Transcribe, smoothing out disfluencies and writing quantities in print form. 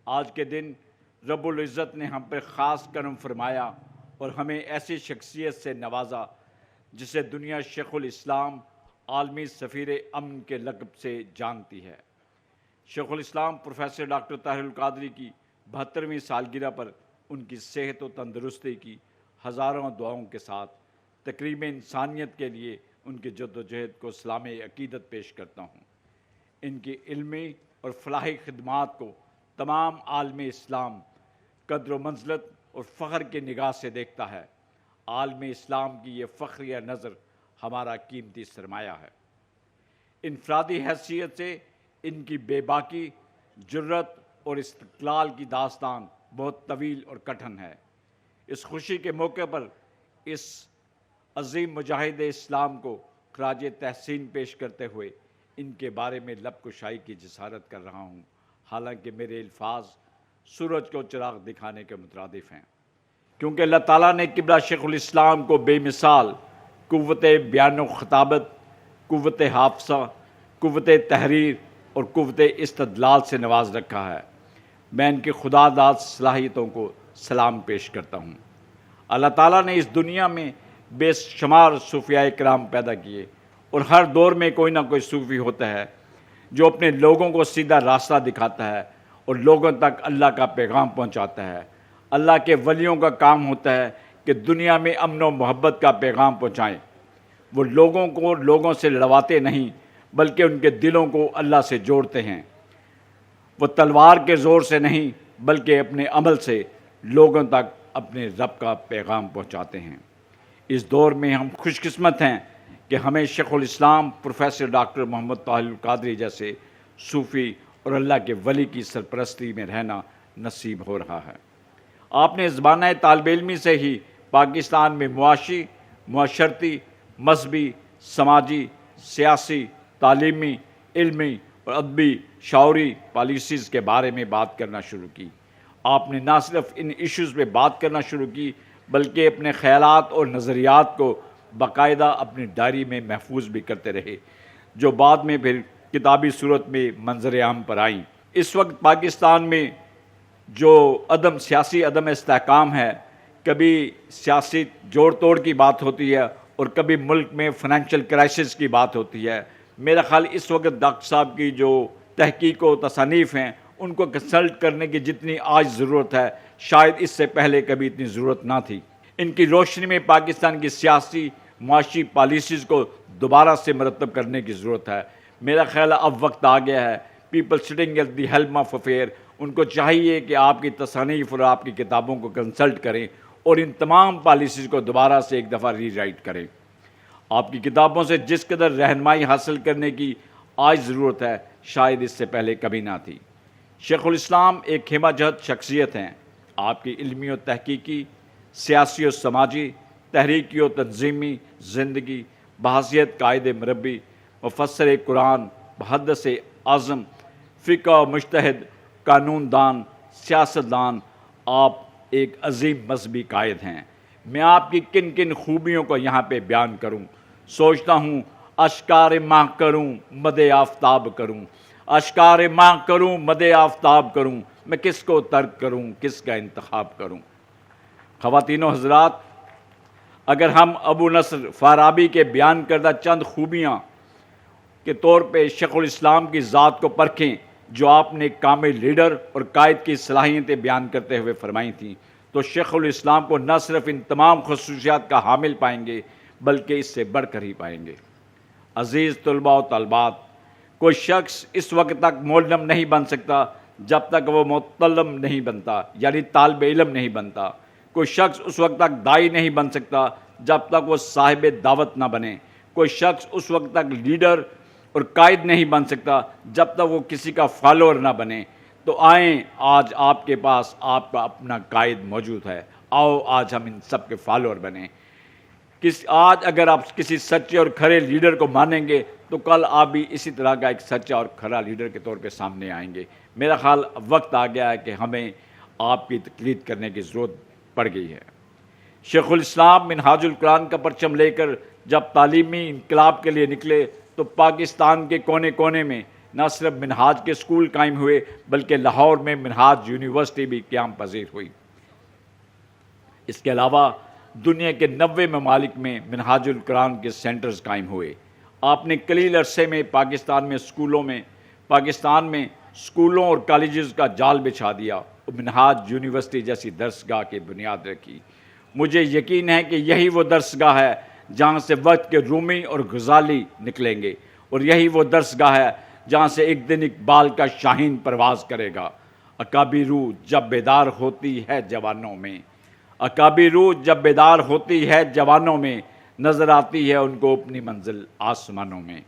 آج کے دن رب العزت نے ہم پر خاص کرم فرمایا اور ہمیں ایسی شخصیت سے نوازا جسے دنیا شیخ الاسلام عالمی سفیر امن کے لقب سے جانتی ہے۔ شیخ الاسلام پروفیسر ڈاکٹر طاہر القادری کی 72ویں سالگرہ پر ان کی صحت و تندرستی کی ہزاروں دعاؤں کے ساتھ تقریب انسانیت کے لیے ان کی جدوجہد کو سلام عقیدت پیش کرتا ہوں۔ ان کی علمی اور فلاحی خدمات کو تمام عالم اسلام قدر و منزلت اور فخر کی نگاہ سے دیکھتا ہے۔ عالم اسلام کی یہ فخریہ نظر ہمارا قیمتی سرمایہ ہے۔ انفرادی حیثیت سے ان کی بے باکی، جرت اور استقلال کی داستان بہت طویل اور کٹھن ہے۔ اس خوشی کے موقع پر اس عظیم مجاہد اسلام کو خراج تحسین پیش کرتے ہوئے ان کے بارے میں لب کشائی کی جسارت کر رہا ہوں، حالانکہ میرے الفاظ سورج کو چراغ دکھانے کے مترادف ہیں، کیونکہ اللہ تعالیٰ نے قبلہ شیخ الاسلام کو بے مثال قوت بیان و خطابت، قوت حافظہ، قوت تحریر اور قوت استدلال سے نواز رکھا ہے۔ میں ان کی خدا داد صلاحیتوں کو سلام پیش کرتا ہوں۔ اللہ تعالیٰ نے اس دنیا میں بے شمار صوفیاء کرام پیدا کیے، اور ہر دور میں کوئی نہ کوئی صوفی ہوتا ہے جو اپنے لوگوں کو سیدھا راستہ دکھاتا ہے اور لوگوں تک اللہ کا پیغام پہنچاتا ہے۔ اللہ کے ولیوں کا کام ہوتا ہے کہ دنیا میں امن و محبت کا پیغام پہنچائیں۔ وہ لوگوں کو لوگوں سے لڑواتے نہیں، بلکہ ان کے دلوں کو اللہ سے جوڑتے ہیں۔ وہ تلوار کے زور سے نہیں، بلکہ اپنے عمل سے لوگوں تک اپنے رب کا پیغام پہنچاتے ہیں۔ اس دور میں ہم خوش قسمت ہیں کہ ہمیں شیخ الاسلام پروفیسر ڈاکٹر محمد طاہر القادری جیسے صوفی اور اللہ کے ولی کی سرپرستی میں رہنا نصیب ہو رہا ہے۔ آپ نے زمانہ طالب علمی سے ہی پاکستان میں معاشی، معاشرتی، مذہبی، سماجی، سیاسی، تعلیمی، علمی اور ادبی شعوری پالیسیز کے بارے میں بات کرنا شروع کی۔ آپ نے نہ صرف ان ایشوز پہ بات کرنا شروع کی، بلکہ اپنے خیالات اور نظریات کو باقاعدہ اپنی ڈائری میں محفوظ بھی کرتے رہے، جو بعد میں پھر کتابی صورت میں منظر عام پر آئیں۔ اس وقت پاکستان میں جو سیاسی عدم استحکام ہے، کبھی سیاسی جوڑ توڑ کی بات ہوتی ہے اور کبھی ملک میں فائنینشیل کرائسس کی بات ہوتی ہے۔ میرا خیال اس وقت ڈاکٹر صاحب کی جو تحقیق و تصانیف ہیں ان کو کنسلٹ کرنے کی جتنی آج ضرورت ہے، شاید اس سے پہلے کبھی اتنی ضرورت نہ تھی۔ ان کی روشنی میں پاکستان کی سیاسی معاشی پالیسیز کو دوبارہ سے مرتب کرنے کی ضرورت ہے۔ میرا خیال اب وقت آ گیا ہے، people sitting at the helm of affair, ان کو چاہیے کہ آپ کی تصانیف اور آپ کی کتابوں کو کنسلٹ کریں اور ان تمام پالیسیز کو دوبارہ سے ایک دفعہ ری رائٹ کریں۔ آپ کی کتابوں سے جس قدر رہنمائی حاصل کرنے کی آج ضرورت ہے، شاید اس سے پہلے کبھی نہ تھی۔ شیخ الاسلام ایک ہمہ جہت شخصیت ہیں۔ آپ کی علمی و تحقیقی، سیاسی و سماجی، تحریکی و تنظیمی زندگی بحیثیت قائد مربی، مفسر قرآن، محدث اعظم، فقہ و مجتہد، قانون دان، سیاست دان، آپ ایک عظیم مذہبی قائد ہیں۔ میں آپ کی کن کن خوبیوں کو یہاں پہ بیان کروں؟ سوچتا ہوں اشکار ماہ کروں، مد آفتاب کروں، اشکار ماہ کروں، مد آفتاب کروں، میں کس کو ترک کروں، کس کا انتخاب کروں؟ خواتین و حضرات، اگر ہم ابو نصر فارابی کے بیان کردہ چند خوبیاں کے طور پہ شیخ الاسلام کی ذات کو پرکھیں، جو آپ نے کامل لیڈر اور قائد کی صلاحیتیں بیان کرتے ہوئے فرمائی تھیں، تو شیخ الاسلام کو نہ صرف ان تمام خصوصیات کا حامل پائیں گے، بلکہ اس سے بڑھ کر ہی پائیں گے۔ عزیز طلباء و طالبات، کوئی شخص اس وقت تک معلم نہیں بن سکتا جب تک وہ متعلم نہیں بنتا، یعنی طالب علم نہیں بنتا۔ کوئی شخص اس وقت تک داعی نہیں بن سکتا جب تک وہ صاحب دعوت نہ بنے۔ کوئی شخص اس وقت تک لیڈر اور قائد نہیں بن سکتا جب تک وہ کسی کا فالوور نہ بنے۔ تو آئیں، آج آپ کے پاس آپ کا اپنا قائد موجود ہے، آؤ آج ہم ان سب کے فالوور بنیں۔ آج اگر آپ کسی سچے اور کھرے لیڈر کو مانیں گے تو کل آپ بھی اسی طرح کا ایک سچا اور کھرا لیڈر کے طور پہ سامنے آئیں گے۔ میرا خیال وقت آ گیا ہے کہ ہمیں آپ کی تقلید کرنے کی ضرورت پڑ گئی ہے۔ شیخ الاسلام منہاج القرآن کا پرچم لے کر جب تعلیمی انقلاب کے لیے نکلے تو پاکستان کے کونے کونے میں نہ صرف منہاج کے اسکول قائم ہوئے بلکہ لاہور میں منہاج یونیورسٹی بھی قیام پذیر ہوئی۔ اس کے علاوہ دنیا کے 90 ممالک میں منہاج القرآن کے سینٹرز قائم ہوئے۔ آپ نے قلیل عرصے میں پاکستان میں اسکولوں اور کالجز کا جال بچھا دیا اور منہاج یونیورسٹی جیسی درسگاہ کی بنیاد رکھی۔ مجھے یقین ہے کہ یہی وہ درسگاہ ہے جہاں سے وقت کے رومی اور غزالی نکلیں گے، اور یہی وہ درسگاہ ہے جہاں سے ایک دن اقبال کا شاہین پرواز کرے گا۔ اکابی روح جب بیدار ہوتی ہے جوانوں میں، اکابی روح جب بیدار ہوتی ہے جوانوں میں، نظر آتی ہے ان کو اپنی منزل آسمانوں میں۔